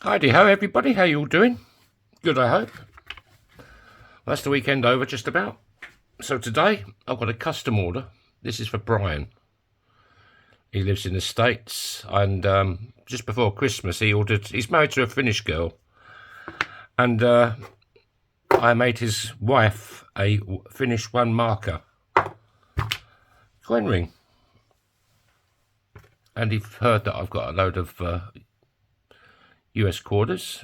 Heidi ho everybody, how you all doing? Good, I hope. Well, that's the weekend over just about. So today I've got a custom order. This is for Brian. He lives in the States, and just before Christmas he's married to a Finnish girl, and I made his wife a Finnish 1 marker coin ring. And you've heard that I've got a load of US quarters,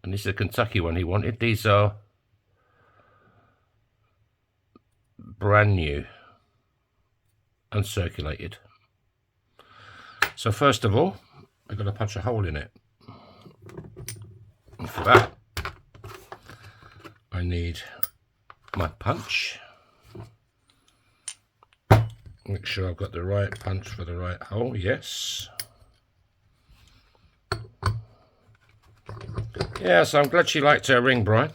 and this is a Kentucky one he wanted. These are brand new, uncirculated. So first of all, I've got to punch a hole in it. And for that, I need my punch. Make sure I've got the right punch for the right hole. Yes. Yeah, so I'm glad she liked her ring, Brian.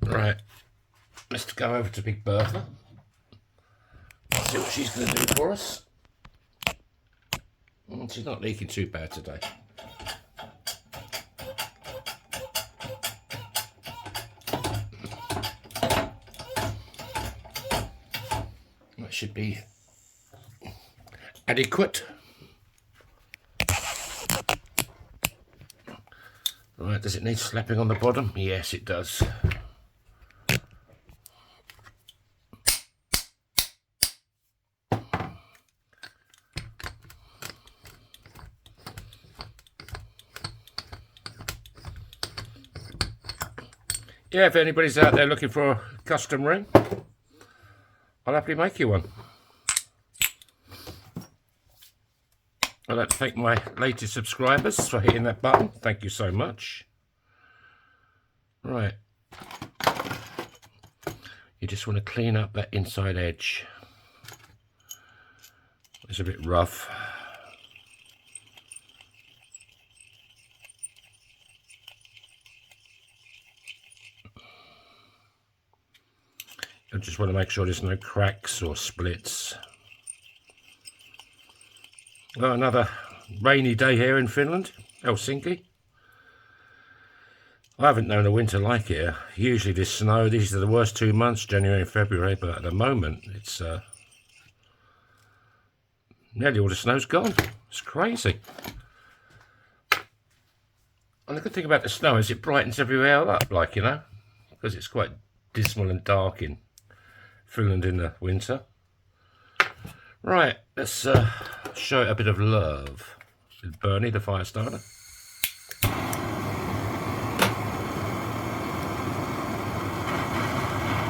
Right, let's go over to Big Bertha. See what she's going to do for us. She's not leaking too bad today. That should be adequate. Right, does it need slapping on the bottom? Yes, it does. Yeah, if anybody's out there looking for a custom ring, I'll happily make you one. I'd like to thank my latest subscribers for hitting that button. Thank you so much. Right. You just want to clean up that inside edge. It's a bit rough. I just want to make sure there's no cracks or splits. Well, another rainy day here in Finland, Helsinki. I haven't known a winter like it here. Usually this snow, these are the worst 2 months, January and February, but at the moment it's nearly all the snow's gone. It's crazy. And the good thing about the snow is it brightens everywhere up, like, you know, because it's quite dismal and dark in Finland in the winter. Right, let's show it a bit of love with Bernie, the fire starter.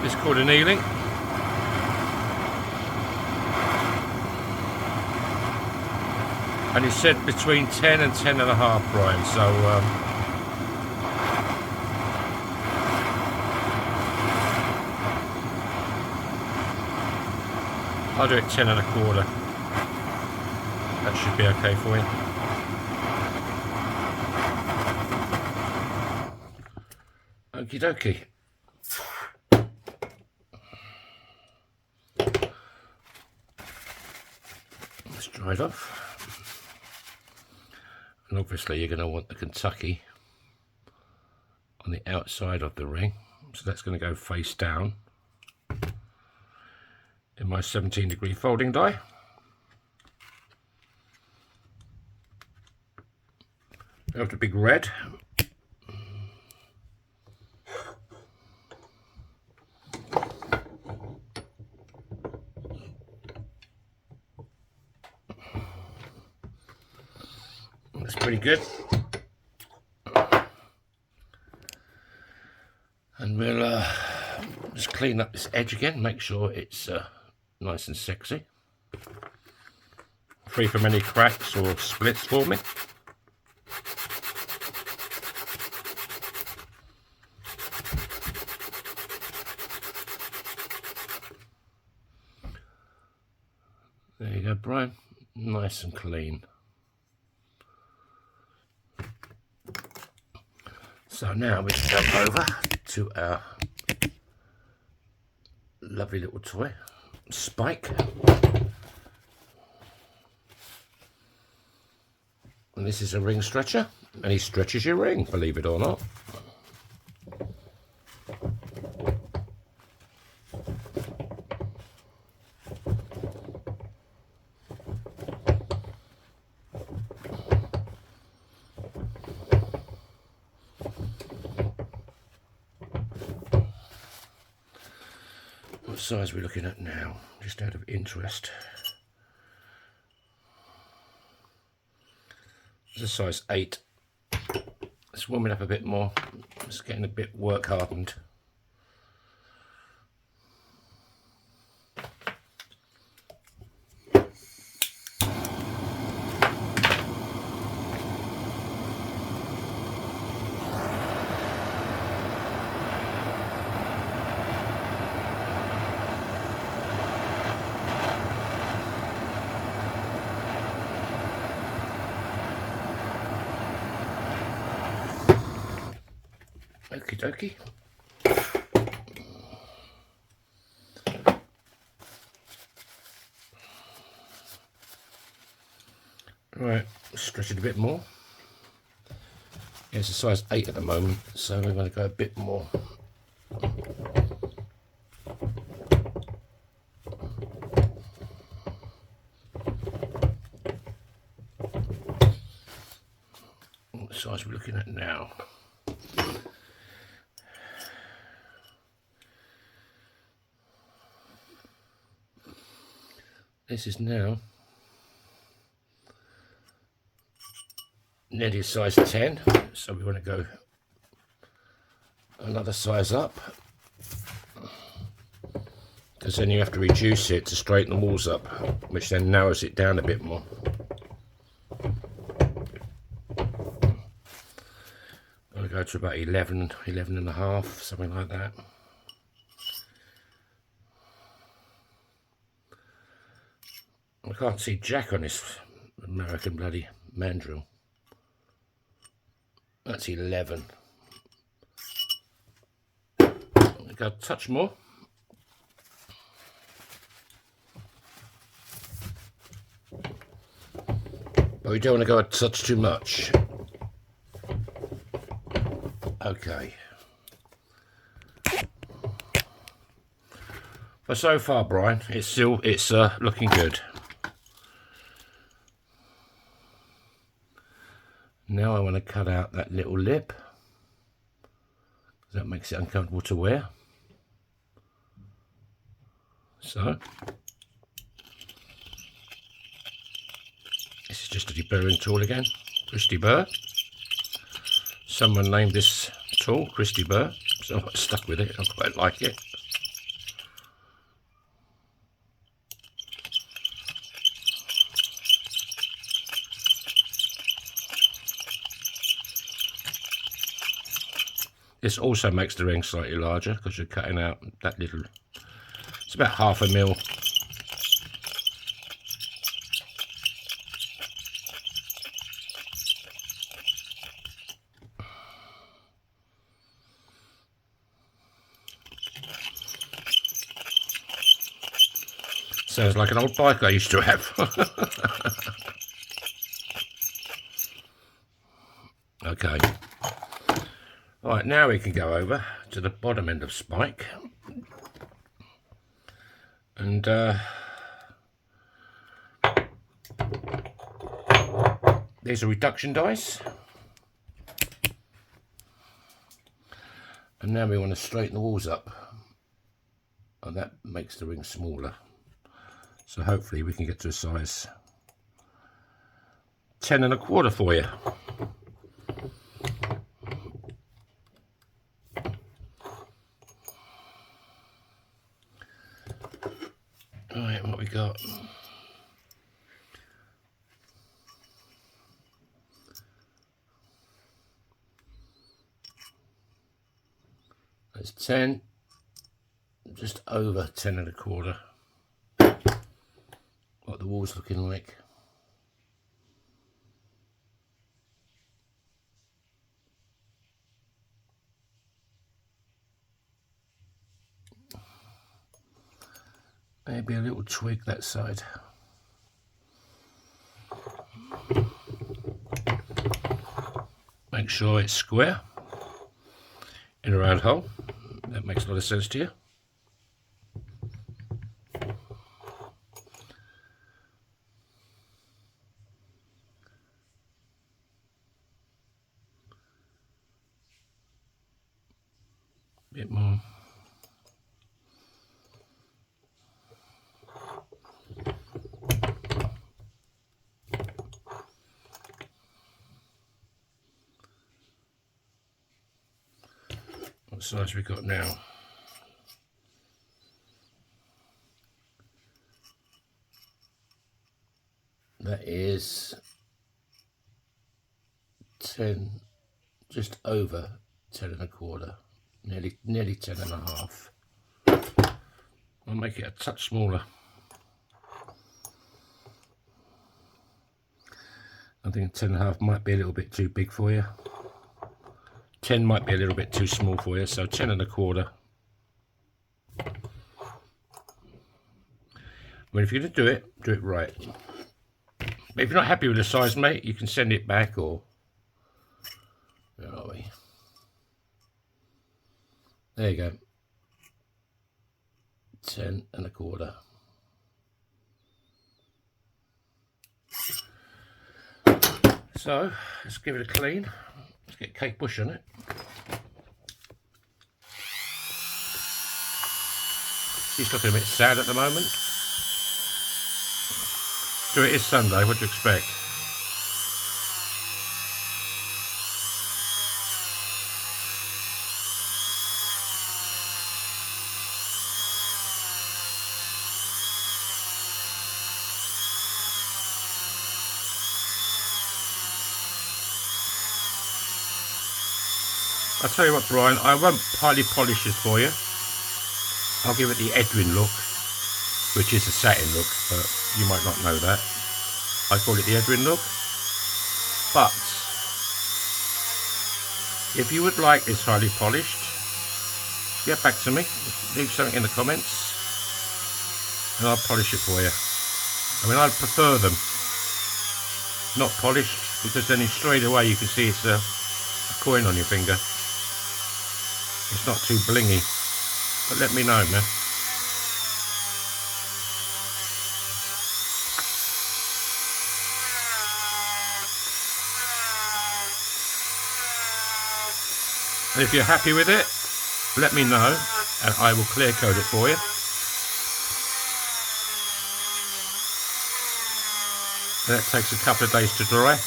It's called annealing. And he said between 10 and 10 and a half, Brian, so I'll do it 10 and a quarter. That should be okay for you. Okie dokie. Let's dry it off. And obviously you're going to want the Kentucky on the outside of the ring. So that's going to go face down in my 17-degree folding die. Over to big red. That's pretty good. And we'll just clean up this edge again, make sure it's nice and sexy. Free from any cracks or splits for me. There you go, Brian. Nice and clean. So now we can go over to our lovely little toy. Spike. And this is a ring stretcher, and he stretches your ring, believe it or not. What size are we looking at now? Just out of interest. It's a size 8. It's warming up a bit more. It's getting a bit work hardened. Okie dokie. Right, stretch it a bit more. Yeah, it's a size 8 at the moment, so we're going to go a bit more. What size are we looking at now? This is now nearly a size 10, so we want to go another size up, because then you have to reduce it to straighten the walls up, which then narrows it down a bit more. I'm going to go to about 11 and a half, something like that. I can't see jack on this American bloody mandrel. That's 11. I'll go a touch more. But we don't want to go a touch too much. Okay. But so far, Brian, it's looking good. Now I want to cut out that little lip. That makes it uncomfortable to wear. So this is just a deburring tool again, Christy Burr. Someone named this tool Christy Burr, so I stuck with it. I quite like it. This also makes the ring slightly larger because you're cutting out that little, it's about 1/2 mil. Sounds like an old bike I used to have. Okay. Right, now we can go over to the bottom end of spike. And these are reduction dice. And now we want to straighten the walls up. And that makes the ring smaller. So hopefully we can get to a size 10 1/4 for you. Right, what we got? That's 10, just over 10 1/4. What the wall's looking like. Maybe a little twig that side. Make sure it's square in a round hole. That makes a lot of sense to you. Bit more. What size we got now? That is 10, just over 10 1/4, nearly 10 1/2. I'll make it a touch smaller. I think 10 1/2 might be a little bit too big for you. 10 might be a little bit too small for you, so 10 1/4. I mean, if you're going to do it right. But if you're not happy with the size, mate, you can send it back, or where are we? There you go. 10 1/4. So let's give it a clean. Let's get cake bush on it. She's looking a bit sad at the moment. So it is Sunday, what do you expect? I'll tell you what, Brian, I won't highly polish this for you. I'll give it the Edwin look, which is a satin look, but you might not know that. I call it the Edwin look. But if you would like this highly polished, get back to me, leave something in the comments, and I'll polish it for you. I mean, I'd prefer them not polished, because then straight away you can see it's a coin on your finger. It's not too blingy, but let me know, man. And if you're happy with it, let me know, and I will clear coat it for you. And that takes a couple of days to dry.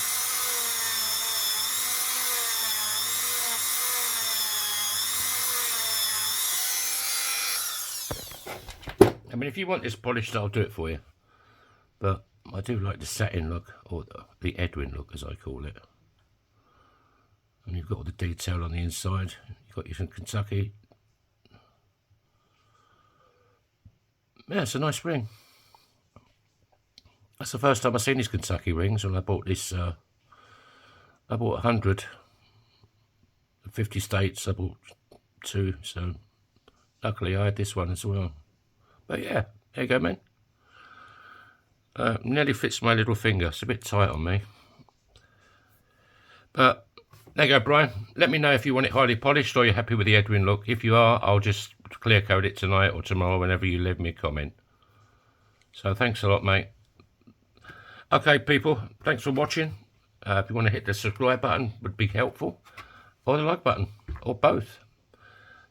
I mean, if you want this polished, I'll do it for you. But I do like the satin look, or the Edwin look, as I call it. And you've got all the detail on the inside. You've got your Kentucky. Yeah, it's a nice ring. That's the first time I've seen these Kentucky rings, and I bought this. I bought 100. 50 states. I bought 2, so luckily I had this one as well. But yeah, there you go, man. Nearly fits my little finger. It's a bit tight on me. But there you go, Brian. Let me know if you want it highly polished or you're happy with the Edwin look. If you are, I'll just clear coat it tonight or tomorrow, whenever you leave me a comment. So thanks a lot, mate. Okay, people, thanks for watching. If you want to hit the subscribe button, would be helpful. Or the like button, or both.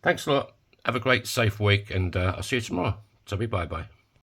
Thanks a lot. Have a great, safe week, and I'll see you tomorrow. So bye-bye.